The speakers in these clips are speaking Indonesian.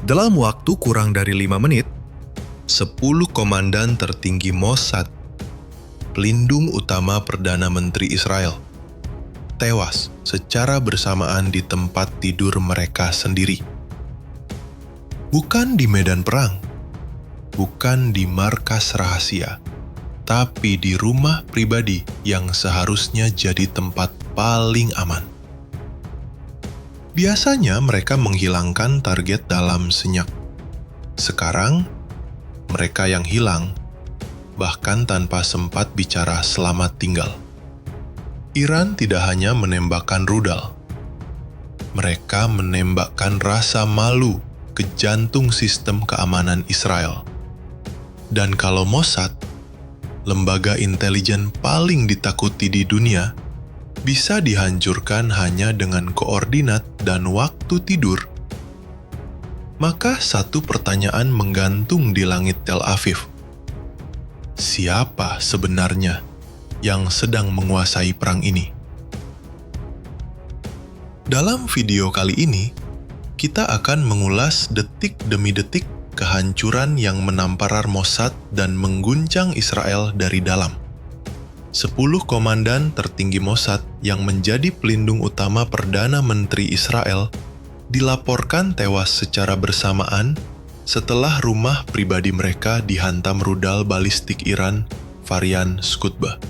Dalam waktu kurang dari 5 menit, 10 komandan tertinggi Mossad, pelindung utama Perdana Menteri Israel, tewas secara bersamaan di tempat tidur mereka sendiri. Bukan di medan perang, bukan di markas rahasia, tapi di rumah pribadi yang seharusnya jadi tempat paling aman. Biasanya mereka menghilangkan target dalam senyap. Sekarang, mereka yang hilang, bahkan tanpa sempat bicara selamat tinggal. Iran tidak hanya menembakkan rudal. Mereka menembakkan rasa malu ke jantung sistem keamanan Israel. Dan kalau Mossad, lembaga intelijen paling ditakuti di dunia, bisa dihancurkan hanya dengan koordinat dan waktu tidur, maka satu pertanyaan menggantung di langit Tel Aviv. Siapa sebenarnya yang sedang menguasai perang ini? Dalam video kali ini, kita akan mengulas detik demi detik kehancuran yang menamparar Mossad dan mengguncang Israel dari dalam. 10 komandan tertinggi Mossad yang menjadi pelindung utama Perdana Menteri Israel dilaporkan tewas secara bersamaan setelah rumah pribadi mereka dihantam rudal balistik Iran varian Scuba.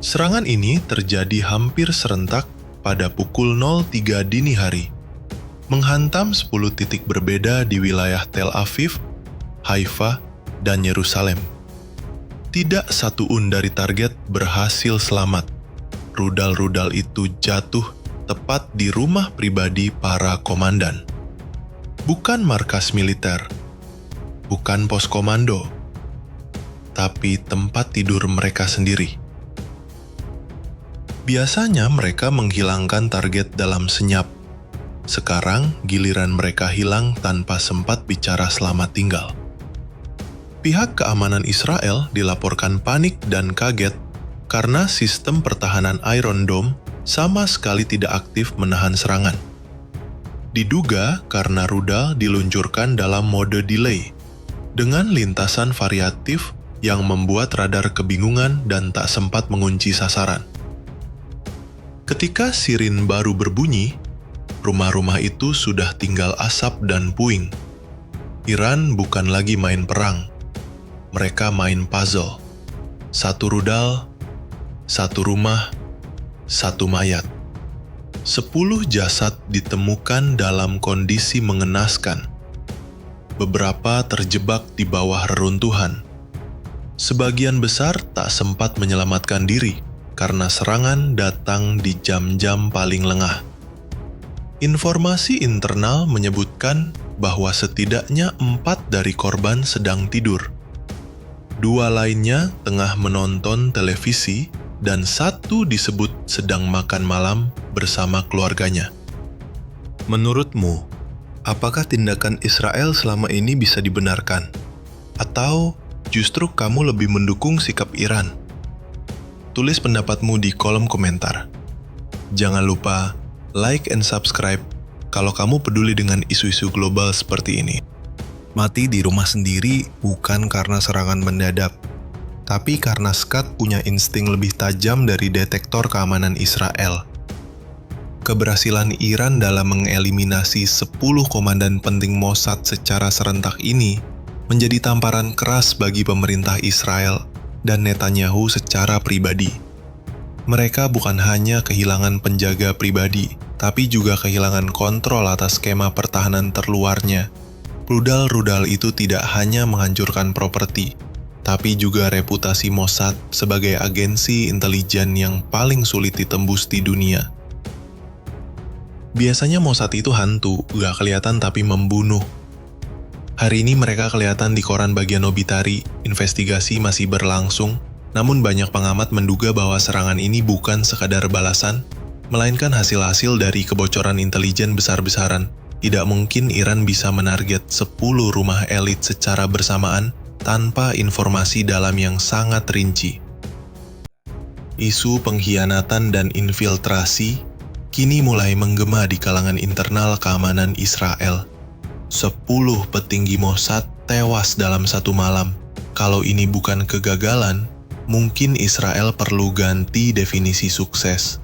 Serangan ini terjadi hampir serentak pada pukul 03 dini hari, menghantam 10 titik berbeda di wilayah Tel Aviv, Haifa, dan Yerusalem. Tidak satu dari target berhasil selamat. Rudal-rudal itu jatuh tepat di rumah pribadi para komandan. Bukan markas militer, bukan pos komando, tapi tempat tidur mereka sendiri. Biasanya mereka menghilangkan target dalam senyap. Sekarang giliran mereka hilang tanpa sempat bicara selamat tinggal. Pihak keamanan Israel dilaporkan panik dan kaget karena sistem pertahanan Iron Dome sama sekali tidak aktif menahan serangan. Diduga karena rudal diluncurkan dalam mode delay, dengan lintasan variatif yang membuat radar kebingungan dan tak sempat mengunci sasaran. Ketika sirin baru berbunyi, rumah-rumah itu sudah tinggal asap dan puing. Iran bukan lagi main perang. Mereka main puzzle. Satu rudal, satu rumah, satu mayat. 10 jasad ditemukan dalam kondisi mengenaskan. Beberapa terjebak di bawah reruntuhan. Sebagian besar tak sempat menyelamatkan diri karena serangan datang di jam-jam paling lengah. Informasi internal menyebutkan bahwa setidaknya 4 dari korban sedang tidur. 2 lainnya tengah menonton televisi, dan 1 disebut sedang makan malam bersama keluarganya. Menurutmu, apakah tindakan Israel selama ini bisa dibenarkan? Atau justru kamu lebih mendukung sikap Iran? Tulis pendapatmu di kolom komentar. Jangan lupa like and subscribe kalau kamu peduli dengan isu-isu global seperti ini. Mati di rumah sendiri bukan karena serangan mendadak, tapi karena Scud punya insting lebih tajam dari detektor keamanan Israel. Keberhasilan Iran dalam mengeliminasi 10 komandan penting Mossad secara serentak ini menjadi tamparan keras bagi pemerintah Israel dan Netanyahu secara pribadi. Mereka bukan hanya kehilangan penjaga pribadi, tapi juga kehilangan kontrol atas skema pertahanan terluarnya. Rudal-rudal itu tidak hanya menghancurkan properti, tapi juga reputasi Mossad sebagai agensi intelijen yang paling sulit ditembus di dunia. Biasanya Mossad itu hantu, gak kelihatan tapi membunuh. Hari ini mereka kelihatan di koran bagian obitari, investigasi masih berlangsung, namun banyak pengamat menduga bahwa serangan ini bukan sekadar balasan, melainkan hasil-hasil dari kebocoran intelijen besar-besaran. Tidak mungkin Iran bisa menarget 10 rumah elit secara bersamaan tanpa informasi dalam yang sangat rinci. Isu pengkhianatan dan infiltrasi kini mulai menggema di kalangan internal keamanan Israel. 10 petinggi Mossad tewas dalam satu malam. Kalau ini bukan kegagalan, mungkin Israel perlu ganti definisi sukses.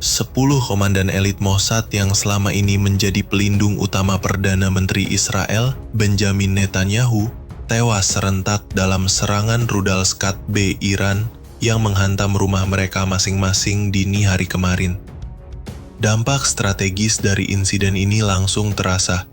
10 komandan elit Mossad yang selama ini menjadi pelindung utama Perdana Menteri Israel, Benjamin Netanyahu, tewas serentak dalam serangan rudal Scud B Iran yang menghantam rumah mereka masing-masing dini hari kemarin. Dampak strategis dari insiden ini langsung terasa.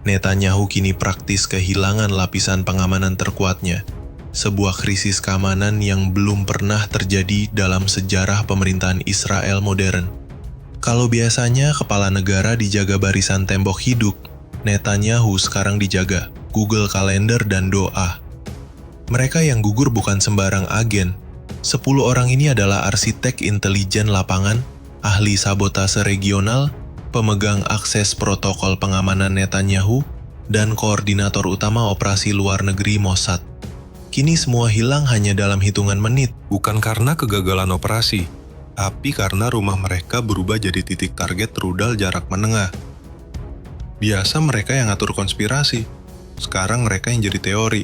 Netanyahu kini praktis kehilangan lapisan pengamanan terkuatnya, sebuah krisis keamanan yang belum pernah terjadi dalam sejarah pemerintahan Israel modern. Kalau biasanya kepala negara dijaga barisan tembok hidup, Netanyahu sekarang dijaga Google Calendar dan doa. Mereka yang gugur bukan sembarang agen. 10 orang ini adalah arsitek intelijen lapangan, ahli sabotase regional, pemegang akses protokol pengamanan Netanyahu, dan koordinator utama operasi luar negeri Mossad. Kini semua hilang hanya dalam hitungan menit. Bukan karena kegagalan operasi, tapi karena rumah mereka berubah jadi titik target rudal jarak menengah. Biasa mereka yang ngatur konspirasi, sekarang mereka yang jadi teori.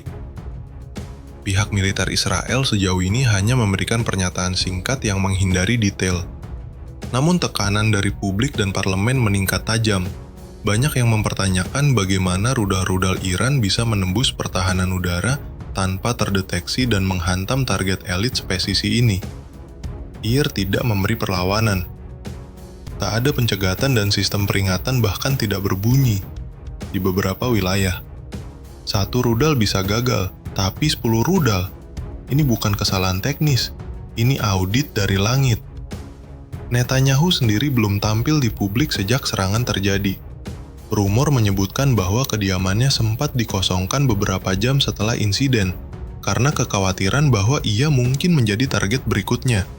Pihak militer Israel sejauh ini hanya memberikan pernyataan singkat yang menghindari detail. Namun tekanan dari publik dan parlemen meningkat tajam. Banyak yang mempertanyakan bagaimana rudal-rudal Iran bisa menembus pertahanan udara tanpa terdeteksi dan menghantam target elit spesifik ini. IR tidak memberi perlawanan. Tak ada pencegatan dan sistem peringatan bahkan tidak berbunyi di beberapa wilayah. Satu rudal bisa gagal, tapi 10 rudal. Ini bukan kesalahan teknis, ini audit dari langit. Netanyahu sendiri belum tampil di publik sejak serangan terjadi. Rumor menyebutkan bahwa kediamannya sempat dikosongkan beberapa jam setelah insiden, karena kekhawatiran bahwa ia mungkin menjadi target berikutnya.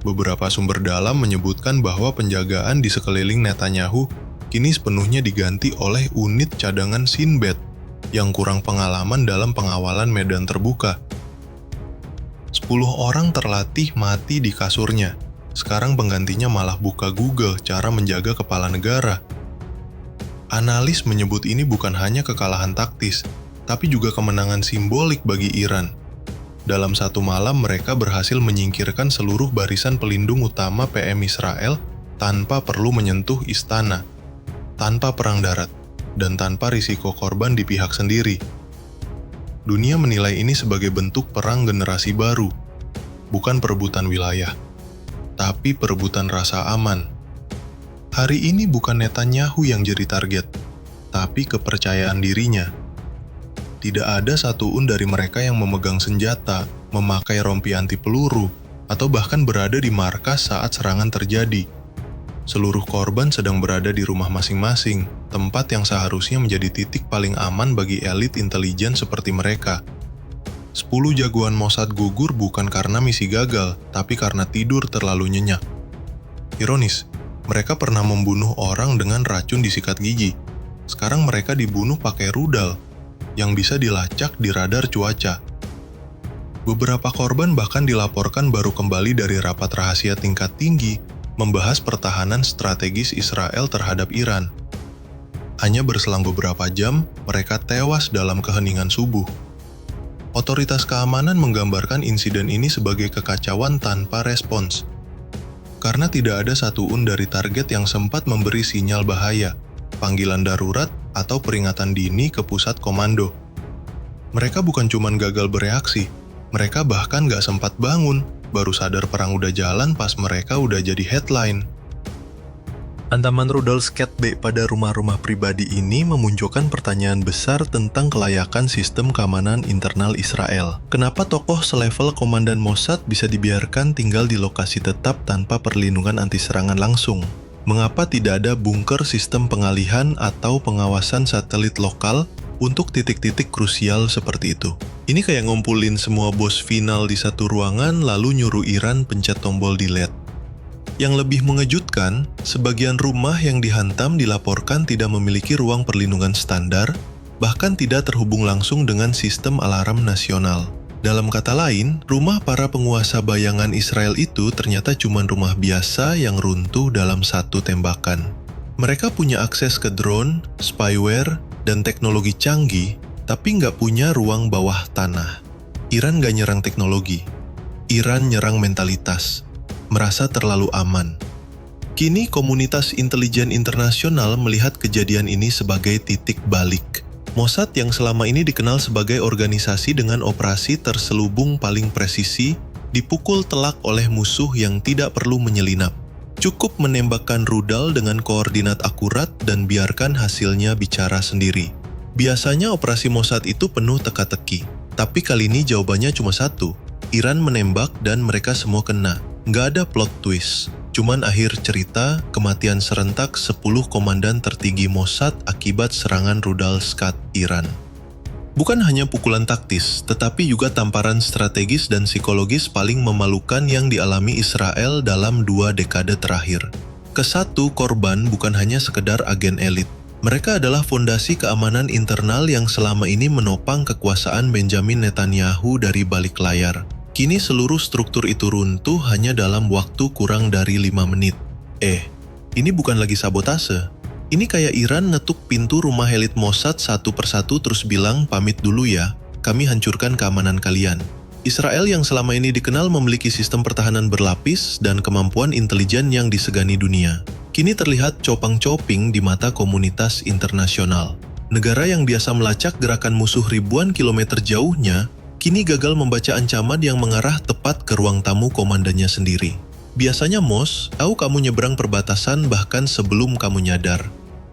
Beberapa sumber dalam menyebutkan bahwa penjagaan di sekeliling Netanyahu kini sepenuhnya diganti oleh unit cadangan Shin Bet yang kurang pengalaman dalam pengawalan medan terbuka. 10 orang terlatih mati di kasurnya. Sekarang penggantinya malah buka Google cara menjaga kepala negara. Analis menyebut ini bukan hanya kekalahan taktis, tapi juga kemenangan simbolik bagi Iran. Dalam satu malam mereka berhasil menyingkirkan seluruh barisan pelindung utama PM Israel tanpa perlu menyentuh istana, tanpa perang darat, dan tanpa risiko korban di pihak sendiri. Dunia menilai ini sebagai bentuk perang generasi baru, bukan perebutan wilayah, tapi perebutan rasa aman. Hari ini bukan Netanyahu yang jadi target, tapi kepercayaan dirinya. Tidak ada satuun dari mereka yang memegang senjata, memakai rompi anti peluru, atau bahkan berada di markas saat serangan terjadi. Seluruh korban sedang berada di rumah masing-masing, tempat yang seharusnya menjadi titik paling aman bagi elit intelijen seperti mereka. 10 jagoan Mossad gugur bukan karena misi gagal, tapi karena tidur terlalu nyenyak. Ironis, mereka pernah membunuh orang dengan racun di sikat gigi. Sekarang mereka dibunuh pakai rudal, yang bisa dilacak di radar cuaca. Beberapa korban bahkan dilaporkan baru kembali dari rapat rahasia tingkat tinggi, membahas pertahanan strategis Israel terhadap Iran. Hanya berselang beberapa jam, mereka tewas dalam keheningan subuh. Otoritas keamanan menggambarkan insiden ini sebagai kekacauan tanpa respons. Karena tidak ada satuun dari target yang sempat memberi sinyal bahaya, panggilan darurat, atau peringatan dini ke pusat komando. Mereka bukan cuma gagal bereaksi, mereka bahkan gak sempat bangun, baru sadar perang udah jalan pas mereka udah jadi headline. Hantaman rudal Scud B pada rumah-rumah pribadi ini memunculkan pertanyaan besar tentang kelayakan sistem keamanan internal Israel. Kenapa tokoh selevel komandan Mossad bisa dibiarkan tinggal di lokasi tetap tanpa perlindungan anti serangan langsung? Mengapa tidak ada bunker sistem pengalihan atau pengawasan satelit lokal untuk titik-titik krusial seperti itu? Ini kayak ngumpulin semua bos final di satu ruangan lalu nyuruh Iran pencet tombol delete. Yang lebih mengejutkan, sebagian rumah yang dihantam dilaporkan tidak memiliki ruang perlindungan standar, bahkan tidak terhubung langsung dengan sistem alarm nasional. Dalam kata lain, rumah para penguasa bayangan Israel itu ternyata cuma rumah biasa yang runtuh dalam satu tembakan. Mereka punya akses ke drone, spyware, dan teknologi canggih, tapi nggak punya ruang bawah tanah. Iran nggak nyerang teknologi. Iran nyerang mentalitas. Merasa terlalu aman. Kini komunitas intelijen internasional melihat kejadian ini sebagai titik balik. Mossad yang selama ini dikenal sebagai organisasi dengan operasi terselubung paling presisi, dipukul telak oleh musuh yang tidak perlu menyelinap. Cukup menembakkan rudal dengan koordinat akurat dan biarkan hasilnya bicara sendiri. Biasanya operasi Mossad itu penuh teka-teki, tapi kali ini jawabannya cuma satu. Iran menembak dan mereka semua kena. Nggak ada plot twist. Cuman akhir cerita, kematian serentak 10 komandan tertinggi Mossad akibat serangan rudal Scud Iran. Bukan hanya pukulan taktis, tetapi juga tamparan strategis dan psikologis paling memalukan yang dialami Israel dalam 2 dekade terakhir. Kesatu korban bukan hanya sekedar agen elit. Mereka adalah fondasi keamanan internal yang selama ini menopang kekuasaan Benjamin Netanyahu dari balik layar. Kini seluruh struktur itu runtuh hanya dalam waktu kurang dari 5 menit. Ini bukan lagi sabotase. Ini kayak Iran ngetuk pintu rumah elit Mossad satu persatu terus bilang, "Pamit dulu ya, kami hancurkan keamanan kalian." Israel yang selama ini dikenal memiliki sistem pertahanan berlapis dan kemampuan intelijen yang disegani dunia, kini terlihat copang-coping di mata komunitas internasional. Negara yang biasa melacak gerakan musuh ribuan kilometer jauhnya, kini gagal membaca ancaman yang mengarah tepat ke ruang tamu komandannya sendiri. Biasanya Mos tahu kamu nyeberang perbatasan bahkan sebelum kamu nyadar.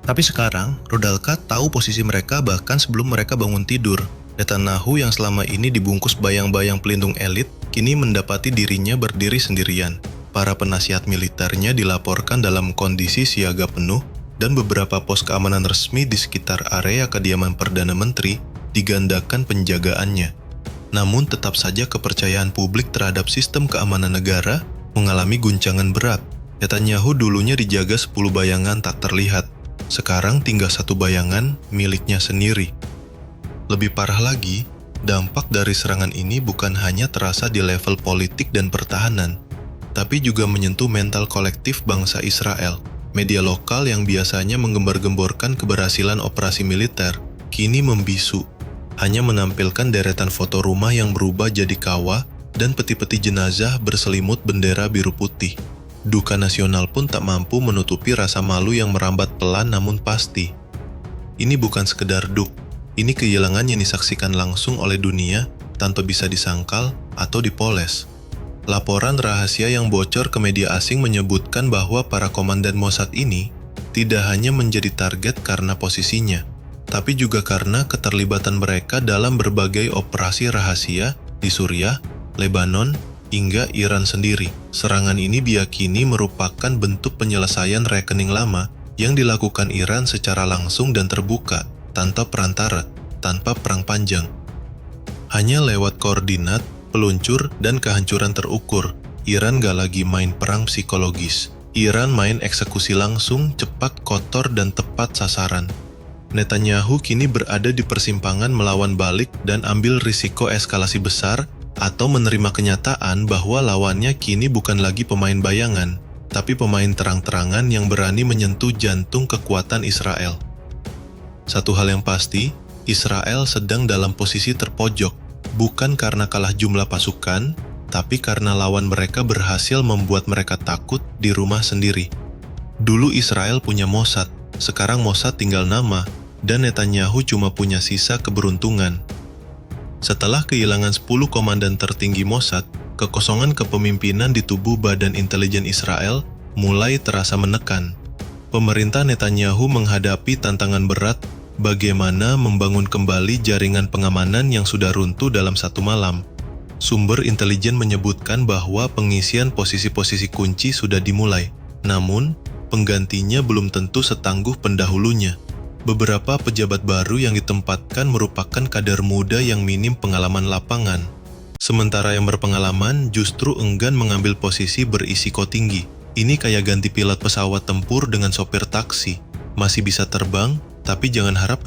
Tapi sekarang, Rudalkat tahu posisi mereka bahkan sebelum mereka bangun tidur. Netanyahu yang selama ini dibungkus bayang-bayang pelindung elit, kini mendapati dirinya berdiri sendirian. Para penasihat militernya dilaporkan dalam kondisi siaga penuh, dan beberapa pos keamanan resmi di sekitar area kediaman Perdana Menteri digandakan penjagaannya. Namun tetap saja kepercayaan publik terhadap sistem keamanan negara mengalami guncangan berat. Netanyahu dulunya dijaga 10 bayangan tak terlihat. Sekarang tinggal 1 bayangan miliknya sendiri. Lebih parah lagi, dampak dari serangan ini bukan hanya terasa di level politik dan pertahanan, tapi juga menyentuh mental kolektif bangsa Israel. Media lokal yang biasanya menggembar-gemborkan keberhasilan operasi militer, kini membisu. Hanya menampilkan deretan foto rumah yang berubah jadi kawah dan peti-peti jenazah berselimut bendera biru putih. Duka nasional pun tak mampu menutupi rasa malu yang merambat pelan namun pasti. Ini bukan sekedar duk, ini kehilangan yang disaksikan langsung oleh dunia tanpa bisa disangkal atau dipoles. Laporan rahasia yang bocor ke media asing menyebutkan bahwa para komandan Mossad ini tidak hanya menjadi target karena posisinya, tapi juga karena keterlibatan mereka dalam berbagai operasi rahasia di Suriah, Lebanon, hingga Iran sendiri. Serangan ini diyakini merupakan bentuk penyelesaian rekening lama yang dilakukan Iran secara langsung dan terbuka, tanpa perantara, tanpa perang panjang. Hanya lewat koordinat, peluncur, dan kehancuran terukur, Iran gak lagi main perang psikologis. Iran main eksekusi langsung, cepat, kotor, dan tepat sasaran. Netanyahu kini berada di persimpangan melawan balik dan ambil risiko eskalasi besar, atau menerima kenyataan bahwa lawannya kini bukan lagi pemain bayangan, tapi pemain terang-terangan yang berani menyentuh jantung kekuatan Israel. Satu hal yang pasti, Israel sedang dalam posisi terpojok, bukan karena kalah jumlah pasukan, tapi karena lawan mereka berhasil membuat mereka takut di rumah sendiri. Dulu Israel punya Mossad, sekarang Mossad tinggal nama, dan Netanyahu cuma punya sisa keberuntungan. Setelah kehilangan 10 komandan tertinggi Mossad, kekosongan kepemimpinan di tubuh Badan Intelijen Israel mulai terasa menekan. Pemerintah Netanyahu menghadapi tantangan berat bagaimana membangun kembali jaringan pengamanan yang sudah runtuh dalam 1 malam. Sumber intelijen menyebutkan bahwa pengisian posisi-posisi kunci sudah dimulai, namun penggantinya belum tentu setangguh pendahulunya. Beberapa pejabat baru yang ditempatkan merupakan kader muda yang minim pengalaman lapangan. Sementara yang berpengalaman justru enggan mengambil posisi berisiko tinggi. Ini kayak ganti pilot pesawat tempur dengan sopir taksi. Masih bisa terbang, tapi jangan harap